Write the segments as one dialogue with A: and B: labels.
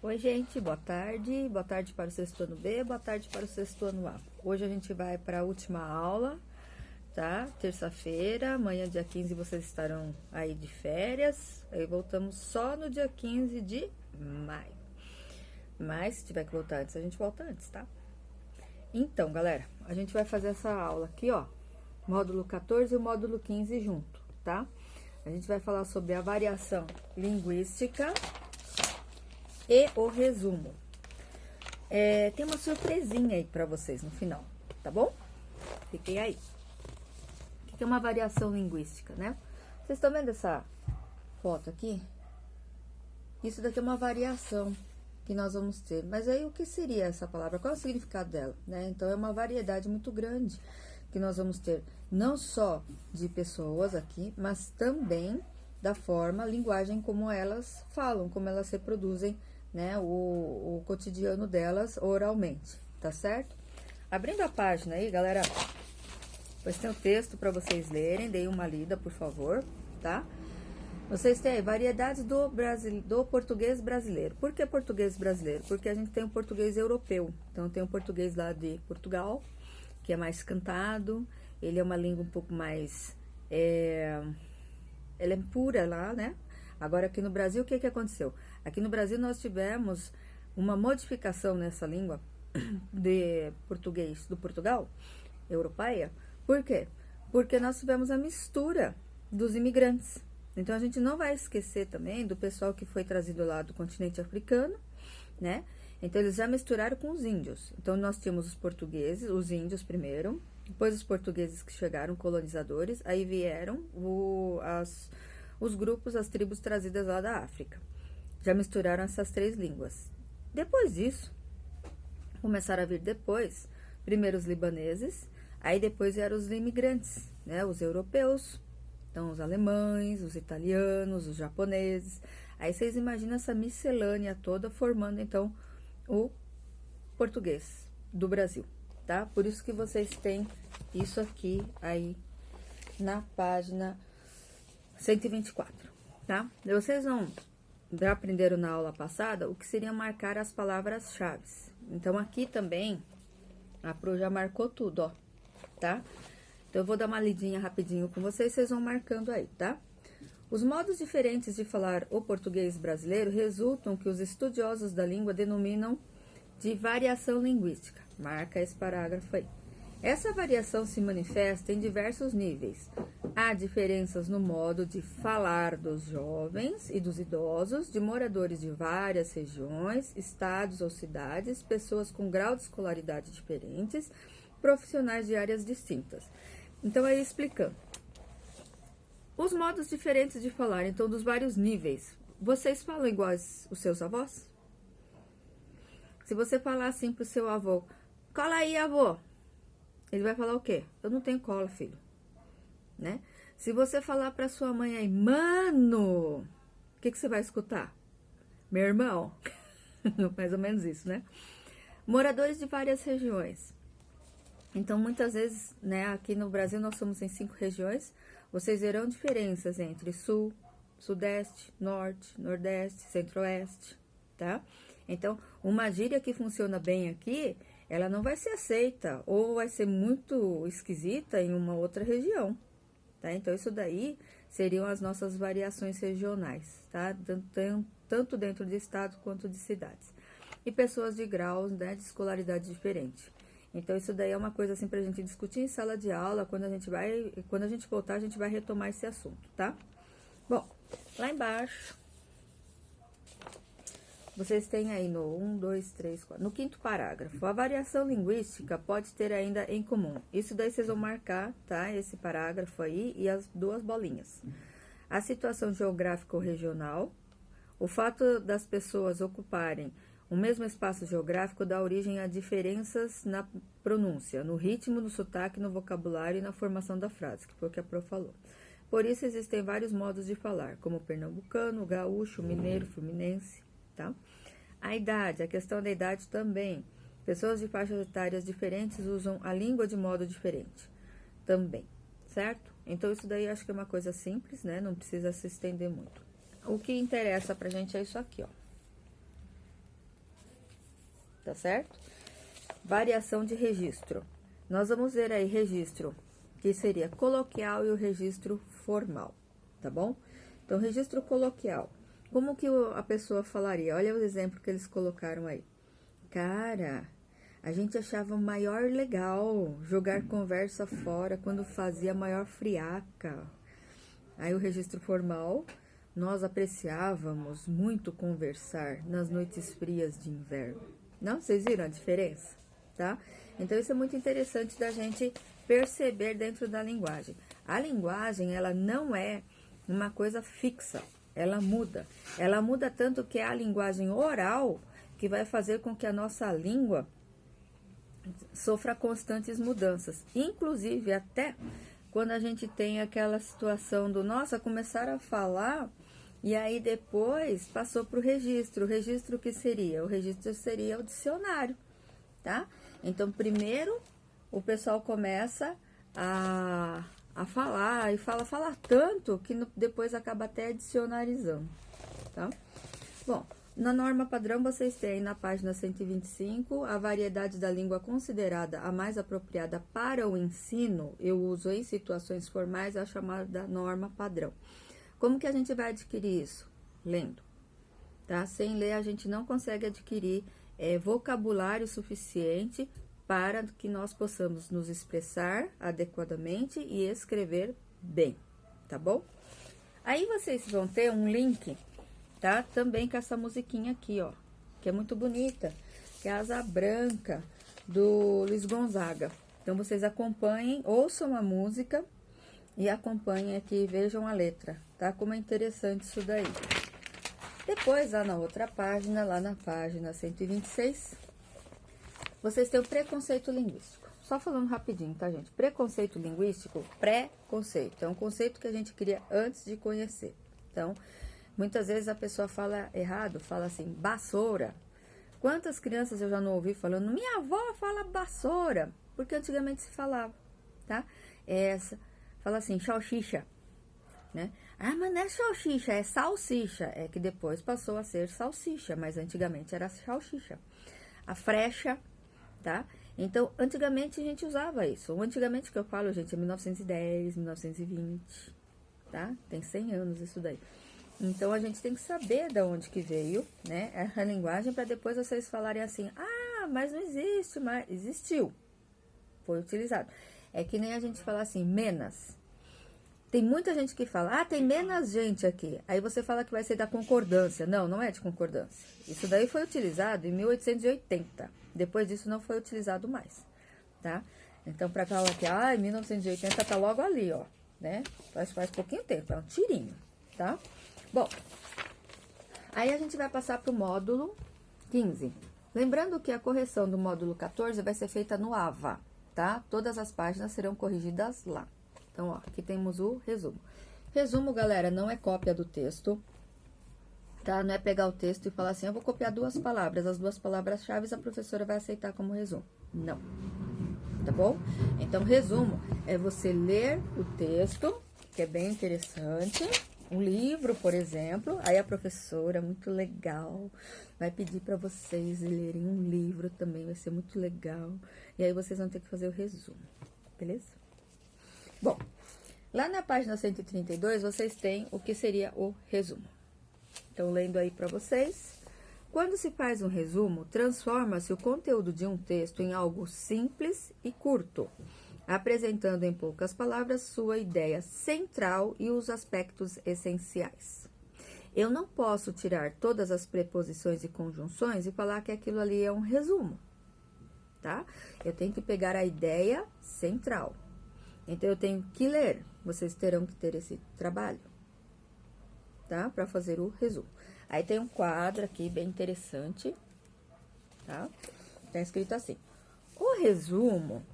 A: Oi, gente, boa tarde. Boa tarde para o sexto ano B, boa tarde para o sexto ano A. Hoje a gente vai para a última aula, tá? Terça-feira, amanhã, dia 15, vocês estarão aí de férias. Aí voltamos só no dia 15 de maio. Mas se tiver que voltar antes, a gente volta antes, tá? Então, galera, a gente vai fazer essa aula aqui, ó, módulo 14 e o módulo 15 junto, tá? A gente vai falar sobre a variação linguística e o resumo. Tem uma surpresinha aí pra vocês no final, tá bom? Fiquem aí. O que é uma variação linguística, né? Vocês estão vendo essa foto aqui? Isso daqui é uma variação que nós vamos ter. Mas aí, o que seria essa palavra? Qual é o significado dela, né? Então, é uma variedade muito grande que nós vamos ter, não só de pessoas aqui, mas também da forma, linguagem como elas falam, como elas reproduzem, né, o cotidiano delas oralmente, tá certo? Abrindo a página aí, galera, pois tem o texto para vocês lerem, deem uma lida, por favor, tá? Vocês têm aí variedades do português brasileiro. Por que português brasileiro? Porque a gente tem o português europeu. Então, tem o português lá de Portugal, que é mais cantado. Ele é uma língua um pouco mais... ela é pura lá, né? Agora, aqui no Brasil, o que aconteceu? Aqui no Brasil, nós tivemos uma modificação nessa língua de português do Portugal, europeia. Por quê? Porque nós tivemos a mistura dos imigrantes. Então, a gente não vai esquecer também do pessoal que foi trazido lá do continente africano, né? Então, eles já misturaram com os índios. Então, nós tínhamos os portugueses, os índios primeiro, depois os portugueses que chegaram, colonizadores, aí vieram os grupos, as tribos trazidas lá da África. Já misturaram essas três línguas. Depois disso, começaram a vir depois, primeiro os libaneses, aí depois vieram os imigrantes, né? Os europeus. Então, os alemães, os italianos, os japoneses. Aí, vocês imaginam essa miscelânea toda formando, então, o português do Brasil, tá? Por isso que vocês têm isso aqui aí na página 124, tá? Vocês já aprenderam na aula passada o que seria marcar as palavras-chave. Então, aqui também, a Pro já marcou tudo, ó, tá? Então, eu vou dar uma lidinha rapidinho com vocês vão marcando aí, tá? Os modos diferentes de falar o português brasileiro resultam que os estudiosos da língua denominam de variação linguística. Marca esse parágrafo aí. Essa variação se manifesta em diversos níveis. Há diferenças no modo de falar dos jovens e dos idosos, de moradores de várias regiões, estados ou cidades, pessoas com grau de escolaridade diferentes, profissionais de áreas distintas. Então, aí explicando. Os modos diferentes de falar, então, dos vários níveis. Vocês falam igual os seus avós? Se você falar assim pro seu avô, cola aí, avô. Ele vai falar o quê? Eu não tenho cola, filho. Né? Se você falar pra sua mãe aí, mano, o que você vai escutar? Meu irmão. Mais ou menos isso, né? Moradores de várias regiões. Então, muitas vezes, né, aqui no Brasil nós somos em 5 regiões, vocês verão diferenças entre sul, sudeste, norte, nordeste, centro-oeste, tá? Então, uma gíria que funciona bem aqui, ela não vai ser aceita ou vai ser muito esquisita em uma outra região, tá? Então, isso daí seriam as nossas variações regionais, tá? Tanto dentro de estado quanto de cidades. E pessoas de graus, né, de escolaridade diferente. Então, isso daí é uma coisa assim pra gente discutir em sala de aula, quando a gente voltar, a gente vai retomar esse assunto, tá? Bom, lá embaixo, vocês têm aí no 1, 2, 3, 4, no 5º parágrafo, a variação linguística pode ter ainda em comum. Isso daí vocês vão marcar, tá? Esse parágrafo aí e as 2 bolinhas. A situação geográfica ou regional, o fato das pessoas ocuparem o mesmo espaço geográfico dá origem a diferenças na pronúncia, no ritmo, no sotaque, no vocabulário e na formação da frase, que foi o que a Pro falou. Por isso, existem vários modos de falar, como pernambucano, gaúcho, mineiro, fluminense, tá? A idade, a questão da idade também. Pessoas de faixas etárias diferentes usam a língua de modo diferente, também, certo? Então, isso daí acho que é uma coisa simples, né? Não precisa se estender muito. O que interessa pra gente é isso aqui, ó. tá certo? Variação de registro. Nós vamos ver aí registro, que seria coloquial, e o registro formal, tá bom? Então, registro coloquial. Como que a pessoa falaria? Olha o exemplo que eles colocaram aí. Cara, a gente achava maior legal jogar conversa fora quando fazia maior friaca. Aí o registro formal, nós apreciávamos muito conversar nas noites frias de inverno. Não? Vocês viram a diferença? Tá? Então, isso é muito interessante da gente perceber dentro da linguagem. A linguagem, ela não é uma coisa fixa, ela muda. Ela muda tanto que é a linguagem oral que vai fazer com que a nossa língua sofra constantes mudanças. Inclusive, até quando a gente tem aquela situação do, nossa, começaram a falar, e aí depois passou para o registro. O registro que seria? O registro seria o dicionário, tá? Então, primeiro, o pessoal começa a falar, e fala tanto, que depois acaba até dicionarizando, tá? Bom, na norma padrão, vocês têm na página 125, a variedade da língua considerada a mais apropriada para o ensino, eu uso em situações formais a chamada norma padrão. Como que a gente vai adquirir isso? Lendo, tá? Sem ler, a gente não consegue adquirir vocabulário suficiente para que nós possamos nos expressar adequadamente e escrever bem, tá bom? Aí vocês vão ter um link, tá? Também com essa musiquinha aqui, ó, que é muito bonita, que é a Asa Branca, do Luiz Gonzaga. Então, vocês acompanhem, ouçam a música e acompanhem aqui, vejam a letra, tá? Como é interessante isso daí. Depois, lá na outra página, lá na página 126, vocês têm o preconceito linguístico. Só falando rapidinho, tá, gente? Preconceito linguístico, pré-conceito. É um conceito que a gente cria antes de conhecer. Então, muitas vezes a pessoa fala errado, fala assim, vassoura. Quantas crianças eu já não ouvi falando, minha avó fala vassoura, porque antigamente se falava, tá? Fala assim, salsicha, né? Ah, mas não é salsicha, é salsicha. É que depois passou a ser salsicha, mas antigamente era salsicha. A frecha, tá? Então, antigamente a gente usava isso. O antigamente que eu falo, gente, é 1910, 1920, tá? Tem 100 anos isso daí. Então, a gente tem que saber de onde que veio, né? A linguagem, para depois vocês falarem assim, ah, mas não existe, mas existiu. Foi utilizado. É que nem a gente falar assim, menos. Tem muita gente que fala, ah, tem menos gente aqui. Aí você fala que vai ser da concordância. Não, não é de concordância. Isso daí foi utilizado em 1880. Depois disso não foi utilizado mais, tá? Então, para falar que, ah, em 1980 tá logo ali, ó, né? Faz pouquinho tempo, é um tirinho, tá? Bom, aí a gente vai passar pro módulo 15. Lembrando que a correção do módulo 14 vai ser feita no AVA, tá? Todas as páginas serão corrigidas lá. Então, ó, aqui temos o resumo. Resumo, galera, não é cópia do texto, tá? Não é pegar o texto e falar assim, eu vou copiar 2 palavras, as 2 palavras-chave a professora vai aceitar como resumo. Não, tá bom? Então, resumo é você ler o texto, que é bem interessante, um livro, por exemplo, aí a professora, muito legal, vai pedir para vocês lerem um livro também, vai ser muito legal, e aí vocês vão ter que fazer o resumo, beleza? Bom, lá na página 132, vocês têm o que seria o resumo. Então, lendo aí para vocês. Quando se faz um resumo, transforma-se o conteúdo de um texto em algo simples e curto, apresentando em poucas palavras sua ideia central e os aspectos essenciais. Eu não posso tirar todas as preposições e conjunções e falar que aquilo ali é um resumo, tá? Eu tenho que pegar a ideia central. Então, eu tenho que ler, vocês terão que ter esse trabalho, tá? Para fazer o resumo. Aí, tem um quadro aqui bem interessante, tá? Tá escrito assim, o resumo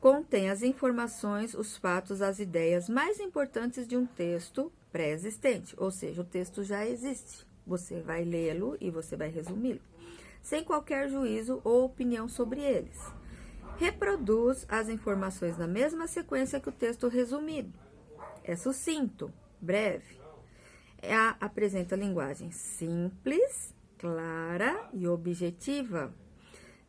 A: contém as informações, os fatos, as ideias mais importantes de um texto pré-existente, ou seja, o texto já existe. Você vai lê-lo e você vai resumi-lo, sem qualquer juízo ou opinião sobre eles. Reproduz as informações na mesma sequência que o texto resumido. É sucinto, breve. Apresenta linguagem simples, clara e objetiva.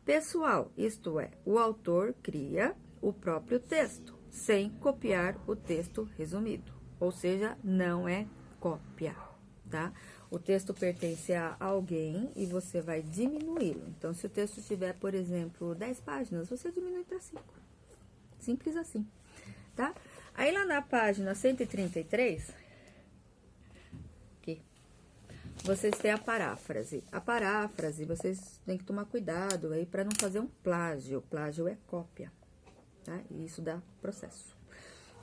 A: pessoal, isto é, o autor cria o próprio texto, sem copiar o texto resumido, ou seja, não é cópia, tá? O texto pertence a alguém e você vai diminuí-lo. Então, se o texto tiver, por exemplo, 10 páginas, você diminui para 5. Simples assim, tá? Aí, lá na página 133, aqui, vocês têm a paráfrase. A paráfrase, vocês têm que tomar cuidado aí para não fazer um plágio. Plágio é cópia, tá? E isso dá processo.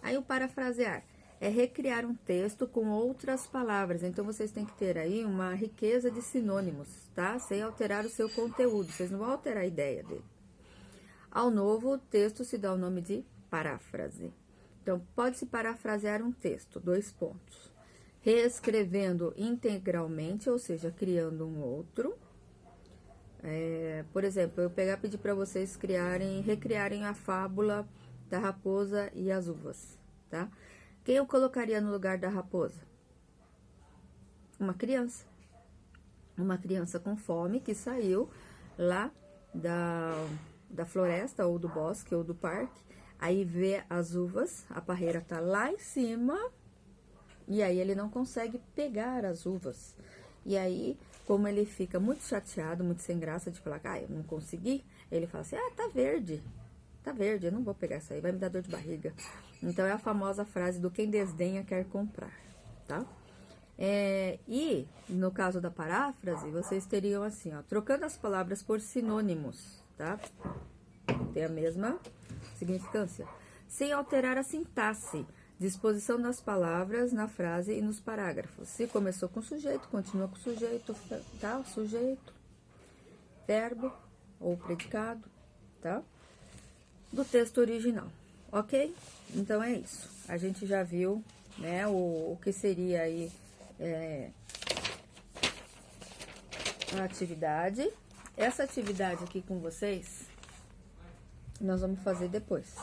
A: Aí, o parafrasear é recriar um texto com outras palavras. Então, vocês têm que ter aí uma riqueza de sinônimos, tá? Sem alterar o seu conteúdo. Vocês não vão alterar a ideia dele. Ao novo texto se dá o nome de paráfrase. Então, pode-se parafrasear um texto, 2 pontos. Reescrevendo integralmente, ou seja, criando um outro. Por exemplo, eu pedir para vocês recriarem a fábula da raposa e as uvas, tá? Quem eu colocaria no lugar da raposa? Uma criança. Uma criança com fome que saiu lá da floresta, ou do bosque, ou do parque. Aí vê as uvas, a parreira tá lá em cima, e aí ele não consegue pegar as uvas. E aí, como ele fica muito chateado, muito sem graça de falar, eu não consegui, ele fala assim, tá verde, eu não vou pegar isso aí, vai me dar dor de barriga. Então, é a famosa frase do quem desdenha quer comprar, tá? E, no caso da paráfrase, vocês teriam assim, ó, trocando as palavras por sinônimos, tá? Tem a mesma significância. Sem alterar a sintaxe, disposição das palavras na frase e nos parágrafos. Se começou com sujeito, continua com sujeito, tá? Sujeito, verbo ou predicado, tá? Do texto original, ok? Então, é isso. A gente já viu, né, o que seria aí a atividade. Essa atividade aqui com vocês, nós vamos fazer depois,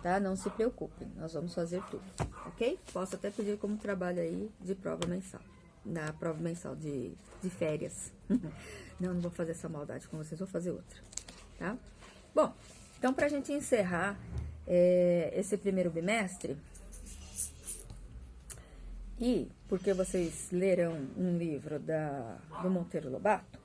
A: tá? Não se preocupem, nós vamos fazer tudo, ok? Posso até pedir como trabalho aí de prova mensal, na prova mensal de férias. Não vou fazer essa maldade com vocês, vou fazer outra, tá? Bom, então, pra gente encerrar esse primeiro bimestre, e porque vocês lerão um livro do Monteiro Lobato,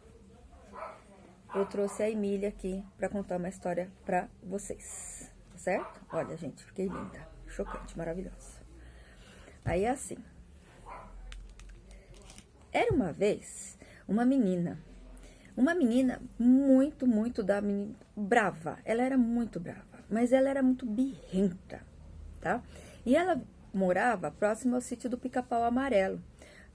A: eu trouxe a Emília aqui para contar uma história para vocês, certo? Olha, gente, fiquei linda, chocante, maravilhosa. Aí é assim. Era uma vez uma menina muito brava. Ela era muito brava, mas ela era muito birrenta, tá? E ela morava próximo ao sítio do Pica-Pau Amarelo.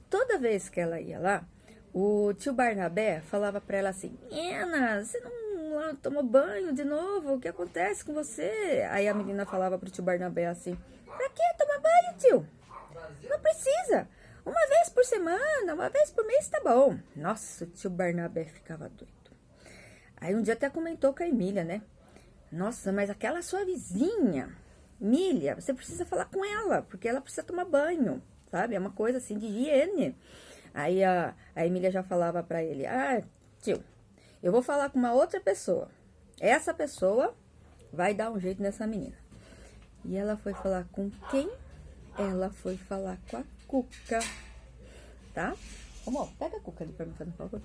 A: Toda vez que ela ia lá, o tio Barnabé falava pra ela assim, Ana, você não tomou banho de novo? O que acontece com você? Aí a menina falava pro tio Barnabé assim, pra que tomar banho, tio? Não precisa. Uma vez por semana, uma vez por mês tá bom. Nossa, o tio Barnabé ficava doido. Aí um dia até comentou com a Emília, né? Nossa, mas aquela sua vizinha, Emília, você precisa falar com ela, porque ela precisa tomar banho, sabe? É uma coisa assim de higiene. Aí a Emília já falava pra ele, tio, eu vou falar com uma outra pessoa. Essa pessoa vai dar um jeito nessa menina. E ela foi falar com quem? Ela foi falar com a Cuca, tá? Amor, pega a Cuca ali pra mim, por favor.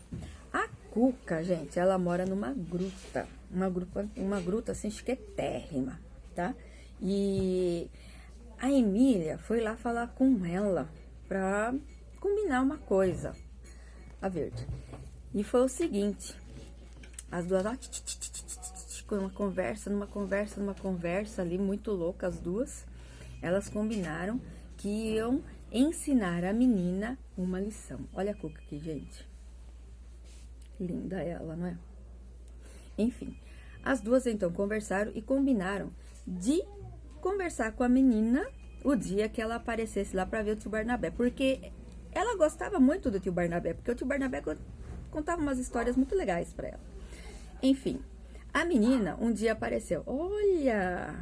A: A Cuca, gente, ela mora numa gruta. Uma gruta assim, chiquetérrima, tá? E a Emília foi lá falar com ela pra combinar uma coisa, a verde. E foi o seguinte, as duas lá, numa conversa ali, muito louca as duas, elas combinaram que iam ensinar a menina uma lição. Olha a Cuca aqui, gente. Linda ela, não é? Enfim, as duas então conversaram e combinaram de conversar com a menina o dia que ela aparecesse lá pra ver o tio Barnabé, porque ela gostava muito do tio Barnabé, porque o tio Barnabé contava umas histórias muito legais pra ela. Enfim, a menina um dia apareceu. Olha!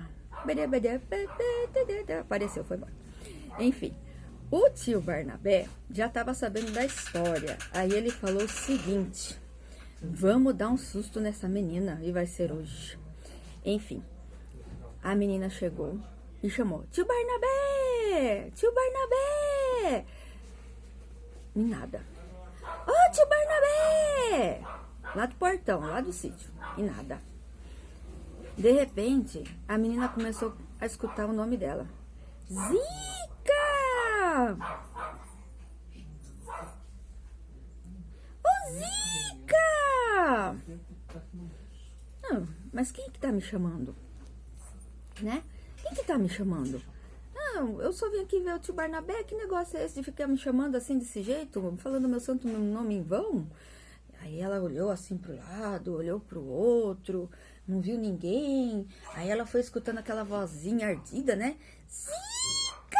A: Apareceu, foi embora. Enfim, o tio Barnabé já estava sabendo da história. Aí ele falou o seguinte: Vamos dar um susto nessa menina e vai ser hoje. Enfim, a menina chegou e chamou: Tio Barnabé! Tio Barnabé! E nada. Ô, tio Barnabé! Lá do portão, lá do sítio. E nada. De repente, a menina começou a escutar o nome dela. Zica! Ô, Zica! Não, mas quem que tá me chamando? Né? Quem que tá me chamando? Não, eu só vim aqui ver o tio Barnabé. Que negócio é esse de ficar me chamando assim desse jeito? Falando meu santo nome em vão? Aí ela olhou assim pro lado, olhou pro outro, não viu ninguém. Aí ela foi escutando aquela vozinha ardida, né? Zica!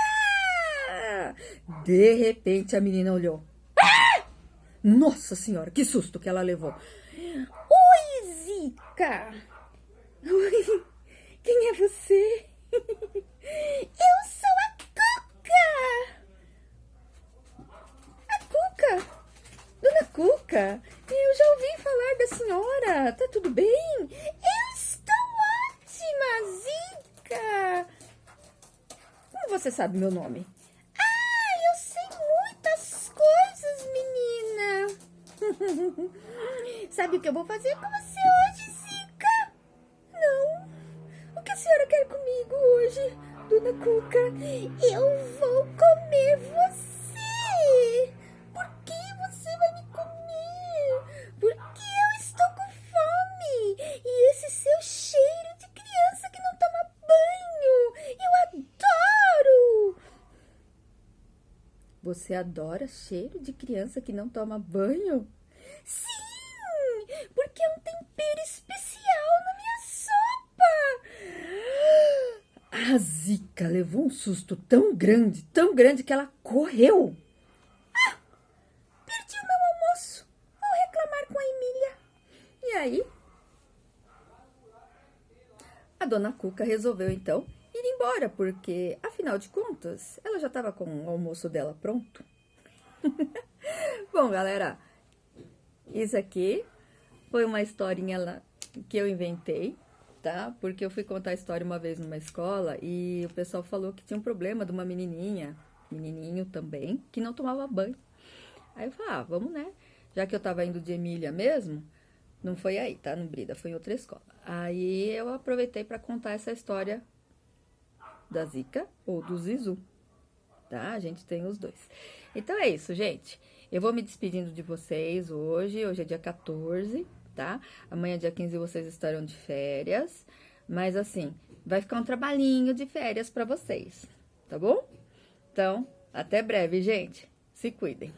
A: De repente a menina olhou. Ah! Nossa senhora, que susto que ela levou. Oi, Zica! Oi, quem é você? Eu sou a Cuca! A Cuca? Dona Cuca, eu já ouvi falar da senhora. Tá tudo bem? Eu estou ótima, Zica! Como você sabe meu nome? Ah, eu sei muitas coisas, menina. Sabe o que eu vou fazer com você hoje, Zica? Não. O que a senhora quer comigo hoje, Dona Cuca? Eu vou comer você. Por que você vai me comer? Porque eu estou com fome. E esse seu cheiro de criança que não toma banho. Eu adoro. Você adora cheiro de criança que não toma banho? Sim, porque é um tempero especial na minha sopa. A Zica levou um susto tão grande que ela correu. Ah, perdi o meu almoço. Vou reclamar com a Emília. E aí, a Dona Cuca resolveu então ir embora, porque, afinal de contas, ela já estava com o almoço dela pronto. Bom, galera, isso aqui foi uma historinha lá que eu inventei, tá? Porque eu fui contar a história uma vez numa escola e o pessoal falou que tinha um problema de uma menininha, menininho também, que não tomava banho. Aí eu falei, ah, vamos, né? Já que eu tava indo de Emília mesmo, não foi aí, tá? No Brida, foi em outra escola. Aí eu aproveitei para contar essa história da Zica ou do Zizu, tá? A gente tem os dois. Então é isso, gente. Eu vou me despedindo de vocês hoje. Hoje é dia 14, tá? Amanhã, dia 15, vocês estarão de férias. Mas assim, vai ficar um trabalhinho de férias para vocês, tá bom? Então, até breve, gente. Se cuidem.